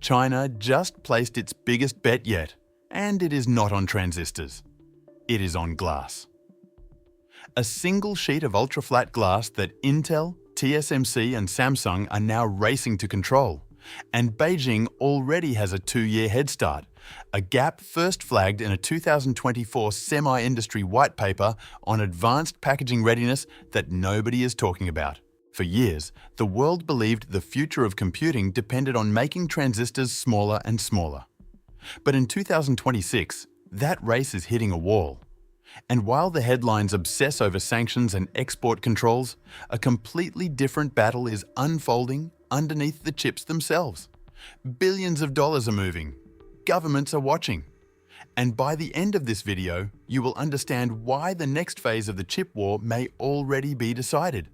China just placed its biggest bet yet, and it is not on transistors. It is on glass. A single sheet of ultra-flat glass that Intel, TSMC and Samsung are now racing to control. And Beijing already has a 2-year head start, a gap first flagged in a 2024 semi-industry white paper on advanced packaging readiness that nobody is talking about. For years, the world believed the future of computing depended on making transistors smaller and smaller. But in 2026, that race is hitting a wall. And while the headlines obsess over sanctions and export controls, a completely different battle is unfolding underneath the chips themselves. Billions of dollars are moving. Governments are watching. And by the end of this video, you will understand why the next phase of the chip war may already be decided,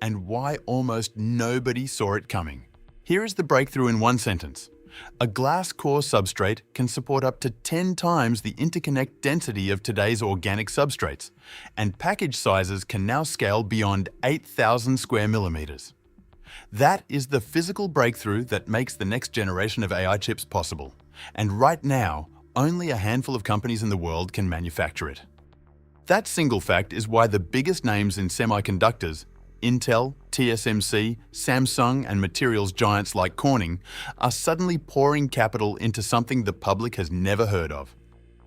and why almost nobody saw it coming. Here is the breakthrough in one sentence. A glass core substrate can support up to 10 times the interconnect density of today's organic substrates, and package sizes can now scale beyond 8,000 square millimeters. That is the physical breakthrough that makes the next generation of AI chips possible. And right now, only a handful of companies in the world can manufacture it. That single fact is why the biggest names in semiconductors, Intel, TSMC, Samsung and materials giants like Corning, are suddenly pouring capital into something the public has never heard of.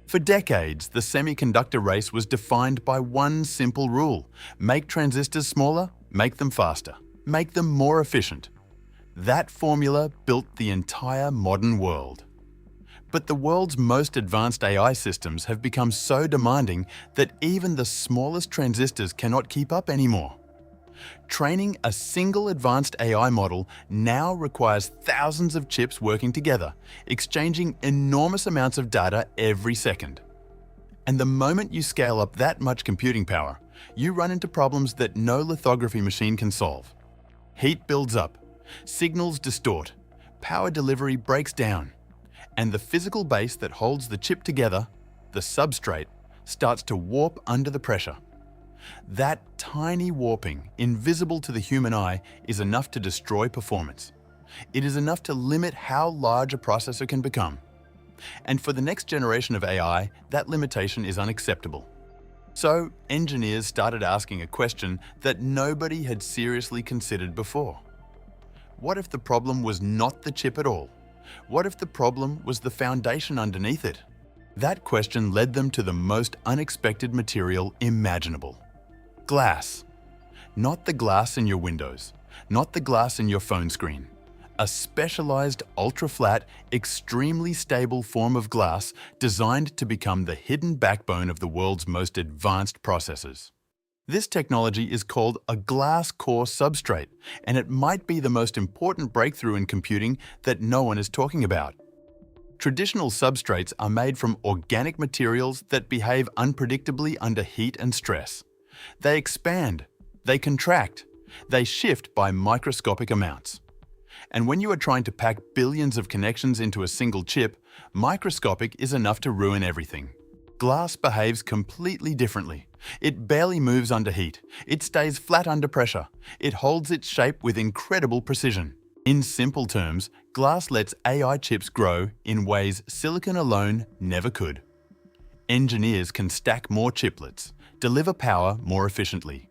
For decades, the semiconductor race was defined by one simple rule: make transistors smaller, make them faster, make them more efficient. That formula built the entire modern world. But the world's most advanced AI systems have become so demanding that even the smallest transistors cannot keep up anymore. Training a single advanced AI model now requires thousands of chips working together, exchanging enormous amounts of data every second. And the moment you scale up that much computing power, you run into problems that no lithography machine can solve. Heat builds up, signals distort, power delivery breaks down, and the physical base that holds the chip together, the substrate, starts to warp under the pressure. That tiny warping, invisible to the human eye, is enough to destroy performance. It is enough to limit how large a processor can become. And for the next generation of AI, that limitation is unacceptable. So, engineers started asking a question that nobody had seriously considered before. What if the problem was not the chip at all? What if the problem was the foundation underneath it? That question led them to the most unexpected material imaginable. Glass. Not the glass in your windows, not the glass in your phone screen. A specialized, ultra-flat, extremely stable form of glass designed to become the hidden backbone of the world's most advanced processors. This technology is called a glass core substrate, and it might be the most important breakthrough in computing that no one is talking about. Traditional substrates are made from organic materials that behave unpredictably under heat and stress. They expand, they contract, they shift by microscopic amounts. And when you are trying to pack billions of connections into a single chip, microscopic is enough to ruin everything. Glass behaves completely differently. It barely moves under heat. It stays flat under pressure. It holds its shape with incredible precision. In simple terms, glass lets AI chips grow in ways silicon alone never could. Engineers can stack more chiplets, deliver power more efficiently,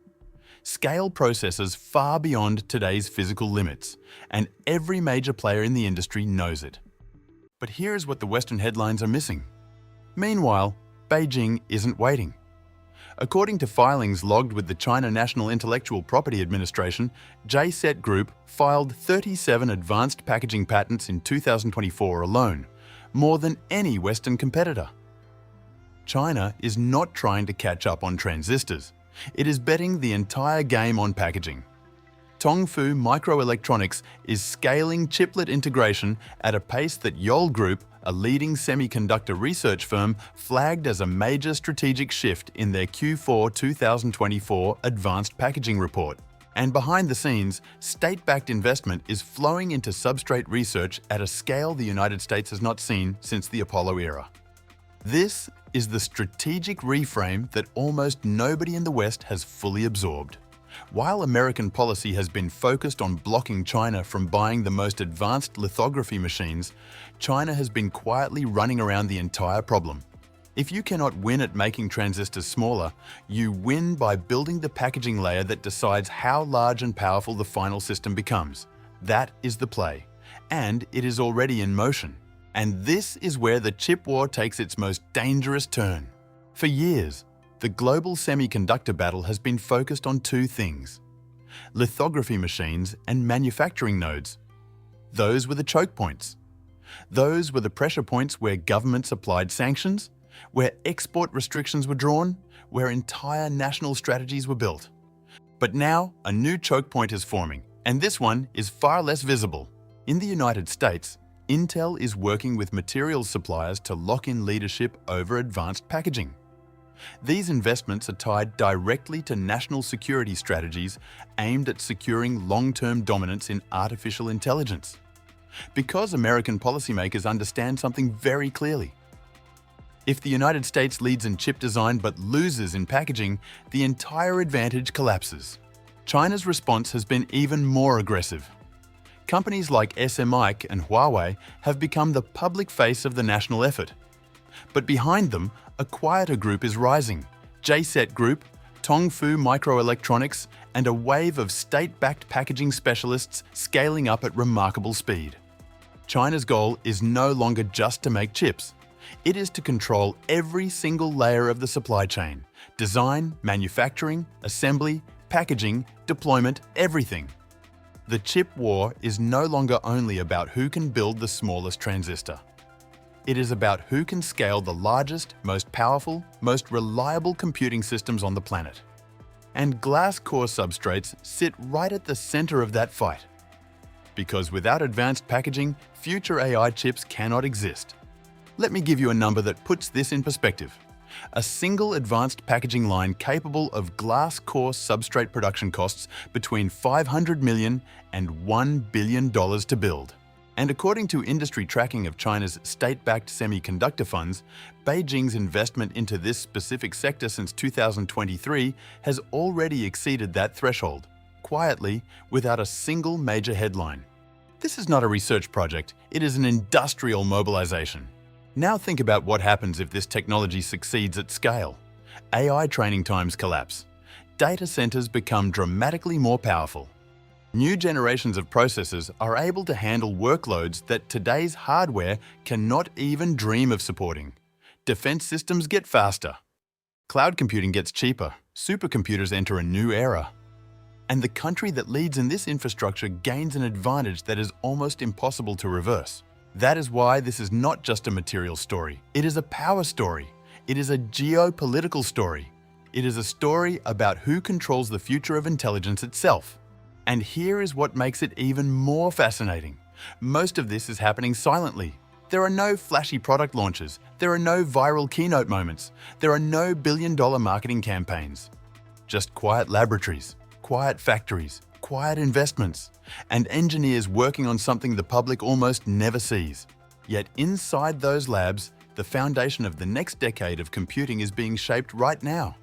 scale processors far beyond today's physical limits, and every major player in the industry knows it. But here is what the Western headlines are missing. Meanwhile, Beijing isn't waiting. According to filings logged with the China National Intellectual Property Administration, JSET Group filed 37 advanced packaging patents in 2024 alone, more than any Western competitor. China is not trying to catch up on transistors. It is betting the entire game on packaging. Tongfu Microelectronics is scaling chiplet integration at a pace that Yole Group, a leading semiconductor research firm, flagged as a major strategic shift in their Q4 2024 Advanced Packaging Report. And behind the scenes, state-backed investment is flowing into substrate research at a scale the United States has not seen since the Apollo era. This is the strategic reframe that almost nobody in the West has fully absorbed. While American policy has been focused on blocking China from buying the most advanced lithography machines, China has been quietly running around the entire problem. If you cannot win at making transistors smaller, you win by building the packaging layer that decides how large and powerful the final system becomes. That is the play, and it is already in motion. And this is where the chip war takes its most dangerous turn. For years, the global semiconductor battle has been focused on two things: lithography machines and manufacturing nodes. Those were the choke points. Those were the pressure points where governments applied sanctions, where export restrictions were drawn, where entire national strategies were built. But now, a new choke point is forming, and this one is far less visible. In the United States, Intel is working with materials suppliers to lock in leadership over advanced packaging. These investments are tied directly to national security strategies aimed at securing long-term dominance in artificial intelligence. Because American policymakers understand something very clearly. If the United States leads in chip design but loses in packaging, the entire advantage collapses. China's response has been even more aggressive. Companies like SMIC and Huawei have become the public face of the national effort. But behind them, a quieter group is rising: JCET Group, Tongfu Microelectronics, and a wave of state-backed packaging specialists scaling up at remarkable speed. China's goal is no longer just to make chips. It is to control every single layer of the supply chain: design, manufacturing, assembly, packaging, deployment, everything. The chip war is no longer only about who can build the smallest transistor. It is about who can scale the largest, most powerful, most reliable computing systems on the planet. And glass core substrates sit right at the center of that fight. Because without advanced packaging, future AI chips cannot exist. Let me give you a number that puts this in perspective. A single advanced packaging line capable of glass core substrate production costs between $500 million and $1 billion to build. And according to industry tracking of China's state-backed semiconductor funds, Beijing's investment into this specific sector since 2023 has already exceeded that threshold, quietly, without a single major headline. This is not a research project, it is an industrial mobilization. Now think about what happens if this technology succeeds at scale. AI training times collapse. Data centers become dramatically more powerful. New generations of processors are able to handle workloads that today's hardware cannot even dream of supporting. Defense systems get faster. Cloud computing gets cheaper. Supercomputers enter a new era. And the country that leads in this infrastructure gains an advantage that is almost impossible to reverse. That is why this is not just a material story. It is a power story. It is a geopolitical story. It is a story about who controls the future of intelligence itself. And here is what makes it even more fascinating. Most of this is happening silently. There are no flashy product launches. There are no viral keynote moments. There are no billion-dollar marketing campaigns. Just quiet laboratories, quiet factories, quiet investments, and engineers working on something the public almost never sees. Yet inside those labs, the foundation of the next decade of computing is being shaped right now.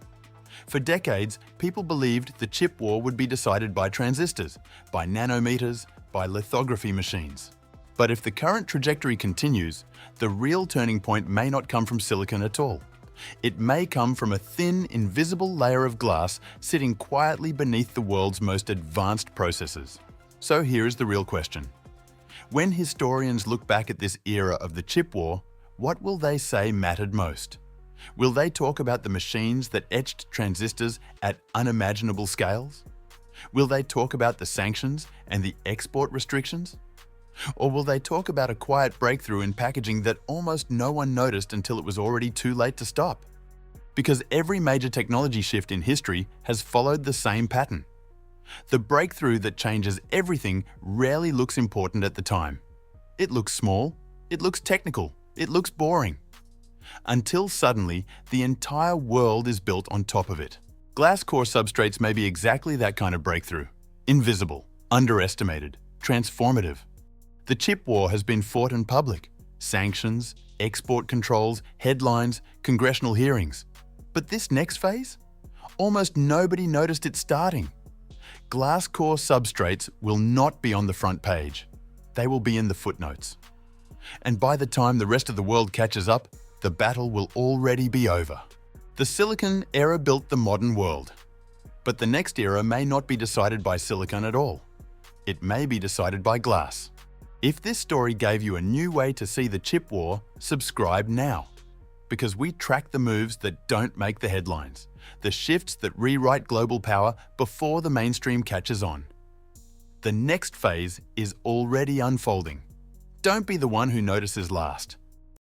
For decades, people believed the chip war would be decided by transistors, by nanometers, by lithography machines. But if the current trajectory continues, the real turning point may not come from silicon at all. It may come from a thin, invisible layer of glass sitting quietly beneath the world's most advanced processors. So here is the real question. When historians look back at this era of the chip war, what will they say mattered most? Will they talk about the machines that etched transistors at unimaginable scales? Will they talk about the sanctions and the export restrictions? Or will they talk about a quiet breakthrough in packaging that almost no one noticed until it was already too late to stop? Because every major technology shift in history has followed the same pattern. The breakthrough that changes everything rarely looks important at the time. It looks small, it looks technical, it looks boring. Until suddenly, the entire world is built on top of it. Glass core substrates may be exactly that kind of breakthrough. Invisible, underestimated, transformative. The chip war has been fought in public. Sanctions, export controls, headlines, congressional hearings. But this next phase? Almost nobody noticed it starting. Glass core substrates will not be on the front page. They will be in the footnotes. And by the time the rest of the world catches up, the battle will already be over. The silicon era built the modern world. But the next era may not be decided by silicon at all. It may be decided by glass. If this story gave you a new way to see the chip war, subscribe now. Because we track the moves that don't make the headlines, the shifts that rewrite global power before the mainstream catches on. The next phase is already unfolding. Don't be the one who notices last.